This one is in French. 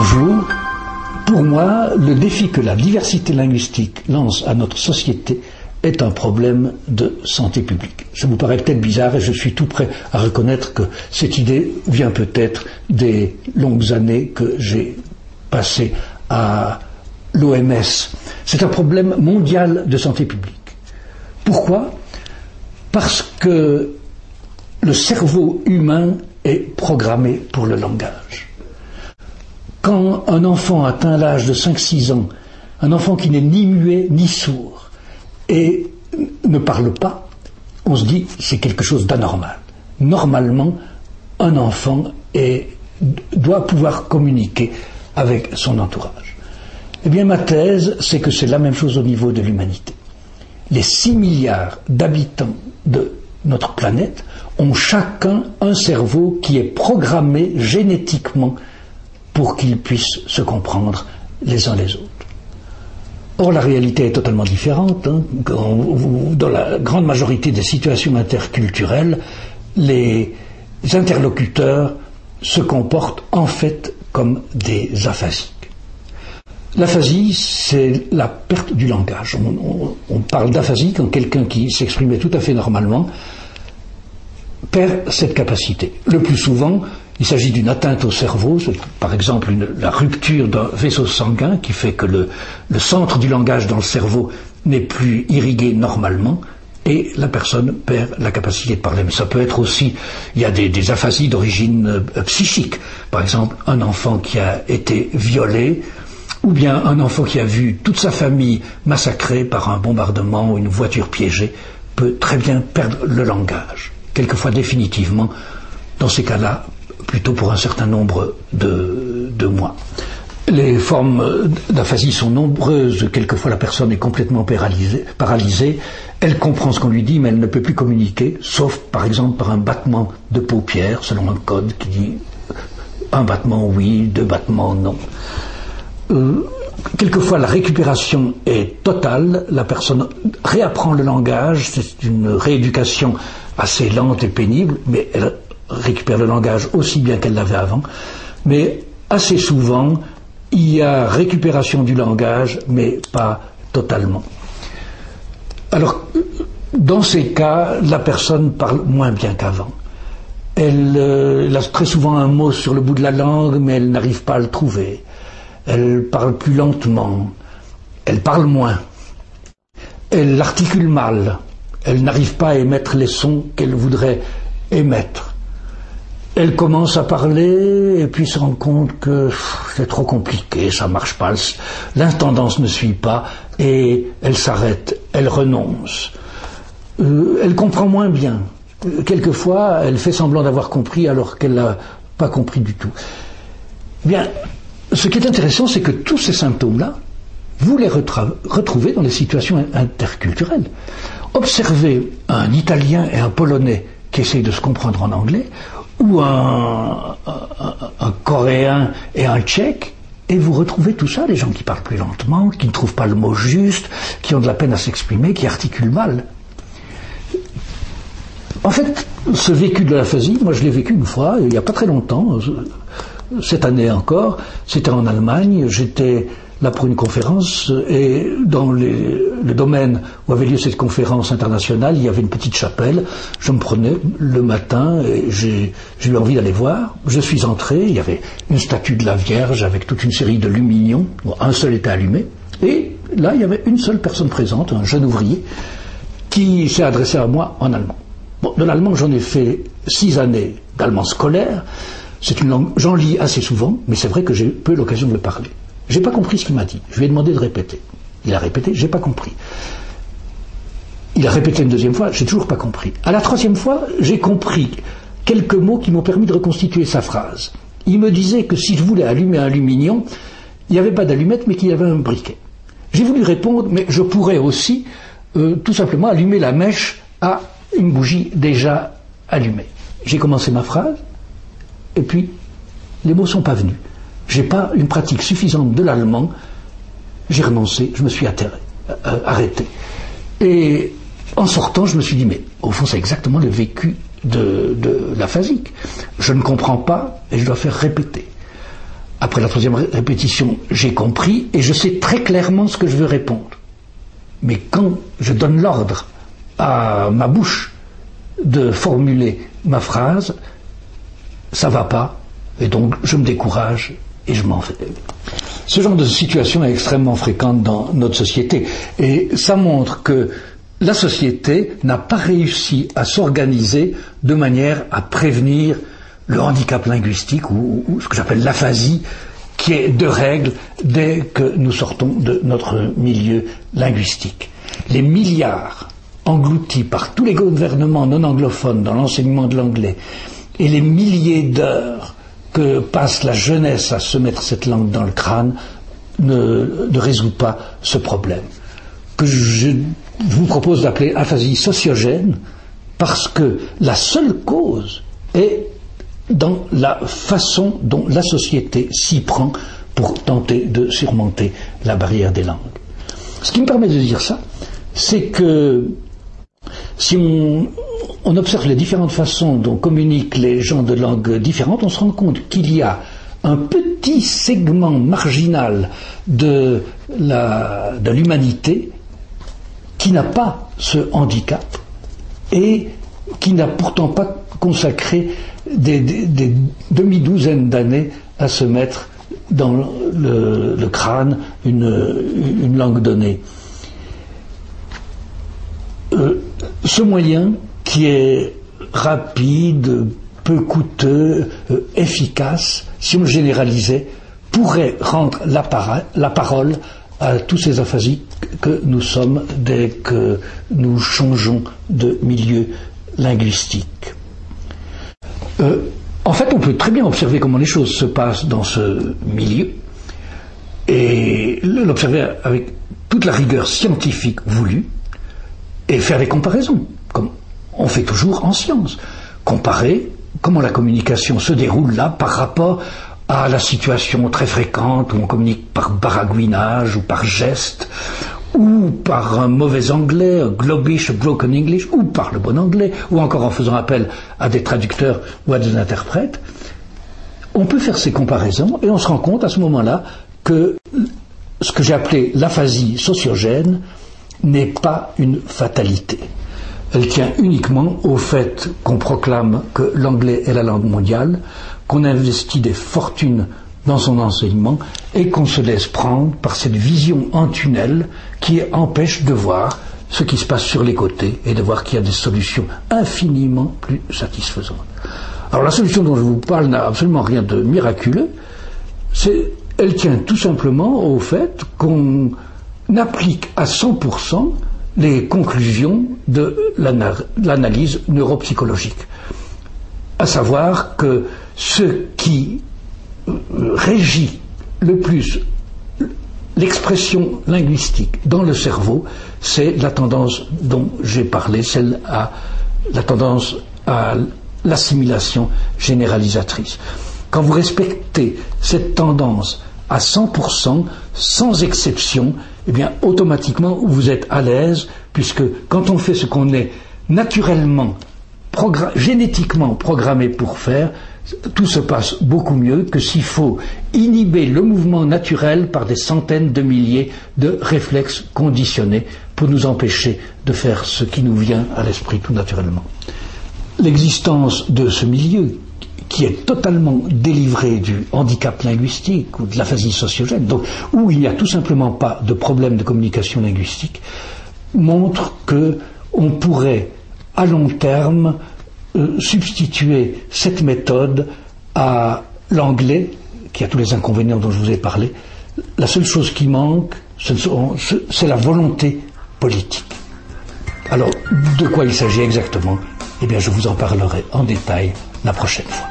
Bonjour. Pour moi, le défi que la diversité linguistique lance à notre société est un problème de santé publique. Ça vous paraît peut-être bizarre et je suis tout prêt à reconnaître que cette idée vient peut-être des longues années que j'ai passées à l'OMS. C'est un problème mondial de santé publique. Pourquoi ? Parce que le cerveau humain est programmé pour le langage. Quand un enfant atteint l'âge de 5-6 ans, un enfant qui n'est ni muet ni sourd et ne parle pas, on se dit c'est quelque chose d'anormal. Normalement, un enfant doit pouvoir communiquer avec son entourage. Eh bien, ma thèse, c'est que c'est la même chose au niveau de l'humanité. Les 6 milliards d'habitants de notre planète ont chacun un cerveau qui est programmé génétiquement pour qu'ils puissent se comprendre les uns les autres. Or, la réalité est totalement différente. Dans la grande majorité des situations interculturelles, les interlocuteurs se comportent en fait comme des aphasiques. L'aphasie, c'est la perte du langage. On parle d'aphasie quand quelqu'un qui s'exprimait tout à fait normalement perd cette capacité. Le plus souvent, il s'agit d'une atteinte au cerveau, par exemple la rupture d'un vaisseau sanguin qui fait que le centre du langage dans le cerveau n'est plus irrigué normalement et la personne perd la capacité de parler. Mais ça peut être aussi, il y a des aphasies d'origine psychique. Par exemple, un enfant qui a été violé ou bien un enfant qui a vu toute sa famille massacrée par un bombardement ou une voiture piégée peut très bien perdre le langage, quelquefois définitivement, dans ces cas-là, plutôt pour un certain nombre de mois. Les formes d'aphasie sont nombreuses. Quelquefois, la personne est complètement paralysée. Elle comprend ce qu'on lui dit, mais elle ne peut plus communiquer, sauf, par exemple, par un battement de paupières, selon un code qui dit un battement oui, 2 battements non. Quelquefois, la récupération est totale. La personne réapprend le langage. C'est une rééducation assez lente et pénible, mais elle récupère le langage aussi bien qu'elle l'avait avant. Mais assez souvent, il y a récupération du langage, mais pas totalement. Alors, dans ces cas, la personne parle moins bien qu'avant. Elle a très souvent un mot sur le bout de la langue, mais elle n'arrive pas à le trouver. Elle parle plus lentement. Elle parle moins. Elle articule mal. Elle n'arrive pas à émettre les sons qu'elle voudrait émettre. Elle commence à parler et puis se rend compte que c'est trop compliqué, ça marche pas, l'intendance ne suit pas et elle s'arrête, elle renonce. Elle comprend moins bien. Quelquefois, elle fait semblant d'avoir compris alors qu'elle n'a pas compris du tout. Bien, ce qui est intéressant, c'est que tous ces symptômes-là, vous les retrouvez dans les situations interculturelles. Observez un Italien et un Polonais qui essayent de se comprendre en anglais, ou un Coréen et un Tchèque, et vous retrouvez tout ça, les gens qui parlent plus lentement, qui ne trouvent pas le mot juste, qui ont de la peine à s'exprimer, qui articulent mal. En fait, ce vécu de l'aphasie, moi je l'ai vécu une fois, il n'y a pas très longtemps, cette année encore, c'était en Allemagne, j'étais là pour une conférence, et dans le domaine où avait lieu cette conférence internationale, il y avait une petite chapelle. Je me prenais le matin et j'ai eu envie d'aller voir. Je suis entré, il y avait une statue de la Vierge avec toute une série de lumignons. Bon, un seul était allumé. Et là, il y avait une seule personne présente, un jeune ouvrier, qui s'est adressé à moi en allemand. Bon, de l'allemand, j'en ai fait 6 années d'allemand scolaire. C'est une langue, j'en lis assez souvent, mais c'est vrai que j'ai peu l'occasion de le parler. J'ai pas compris ce qu'il m'a dit. Je lui ai demandé de répéter. Il a répété, j'ai pas compris. Il a répété une 2e fois, j'ai toujours pas compris. À la 3e fois, j'ai compris quelques mots qui m'ont permis de reconstituer sa phrase. Il me disait que si je voulais allumer un lumignon, il n'y avait pas d'allumette, mais qu'il y avait un briquet. J'ai voulu répondre, mais je pourrais aussi tout simplement allumer la mèche à une bougie déjà allumée. J'ai commencé ma phrase, et puis les mots sont pas venus. J'ai pas une pratique suffisante de l'allemand, j'ai renoncé, je me suis arrêté. Et en sortant, je me suis dit, mais au fond, c'est exactement le vécu de l'aphasique. Je ne comprends pas et je dois faire répéter. Après la troisième répétition, j'ai compris et je sais très clairement ce que je veux répondre. Mais quand je donne l'ordre à ma bouche de formuler ma phrase, ça va pas, et donc je me décourage et je m'en vais. Ce genre de situation est extrêmement fréquente dans notre société, et ça montre que la société n'a pas réussi à s'organiser de manière à prévenir le handicap linguistique, ou ce que j'appelle l'aphasie, qui est de règle dès que nous sortons de notre milieu linguistique. Les milliards engloutis par tous les gouvernements non anglophones dans l'enseignement de l'anglais et les milliers d'heures que passe la jeunesse à se mettre cette langue dans le crâne ne résout pas ce problème, que je vous propose d'appeler aphasie sociogène, parce que la seule cause est dans la façon dont la société s'y prend pour tenter de surmonter la barrière des langues. Ce qui me permet de dire ça, c'est que si on observe les différentes façons dont communiquent les gens de langues différentes, on se rend compte qu'il y a un petit segment marginal de l'humanité qui n'a pas ce handicap et qui n'a pourtant pas consacré des demi-douzaines d'années à se mettre dans le crâne une langue donnée. Ce moyen, qui est rapide, peu coûteux, efficace, si on le généralisait, pourrait rendre la parole à tous ces aphasiques que nous sommes dès que nous changeons de milieu linguistique. En fait, on peut très bien observer comment les choses se passent dans ce milieu et l'observer avec toute la rigueur scientifique voulue et faire des comparaisons, comme on fait toujours en science. Comparer comment la communication se déroule là par rapport à la situation très fréquente où on communique par baragouinage ou par geste, ou par un mauvais anglais, un globish, broken English, ou par le bon anglais, ou encore en faisant appel à des traducteurs ou à des interprètes. On peut faire ces comparaisons et on se rend compte à ce moment-là que ce que j'ai appelé l'aphasie sociogène n'est pas une fatalité. Elle tient uniquement au fait qu'on proclame que l'anglais est la langue mondiale, qu'on investit des fortunes dans son enseignement et qu'on se laisse prendre par cette vision en tunnel qui empêche de voir ce qui se passe sur les côtés et de voir qu'il y a des solutions infiniment plus satisfaisantes. Alors la solution dont je vous parle n'a absolument rien de miraculeux, elle tient tout simplement au fait qu'on applique à 100% les conclusions de l'analyse neuropsychologique. À savoir que ce qui régit le plus l'expression linguistique dans le cerveau, c'est la tendance dont j'ai parlé, la tendance à l'assimilation généralisatrice. Quand vous respectez cette tendance à 100%, sans exception, eh bien, automatiquement, vous êtes à l'aise, puisque quand on fait ce qu'on est naturellement, génétiquement programmé pour faire, tout se passe beaucoup mieux que s'il faut inhiber le mouvement naturel par des centaines de milliers de réflexes conditionnés pour nous empêcher de faire ce qui nous vient à l'esprit tout naturellement. L'existence de ce milieu, qui est totalement délivré du handicap linguistique ou de l'aphasie sociogène, donc où il n'y a tout simplement pas de problème de communication linguistique, montre que on pourrait à long terme substituer cette méthode à l'anglais, qui a tous les inconvénients dont je vous ai parlé. La seule chose qui manque, c'est la volonté politique. Alors, de quoi il s'agit exactement ? Eh bien, je vous en parlerai en détail la prochaine fois.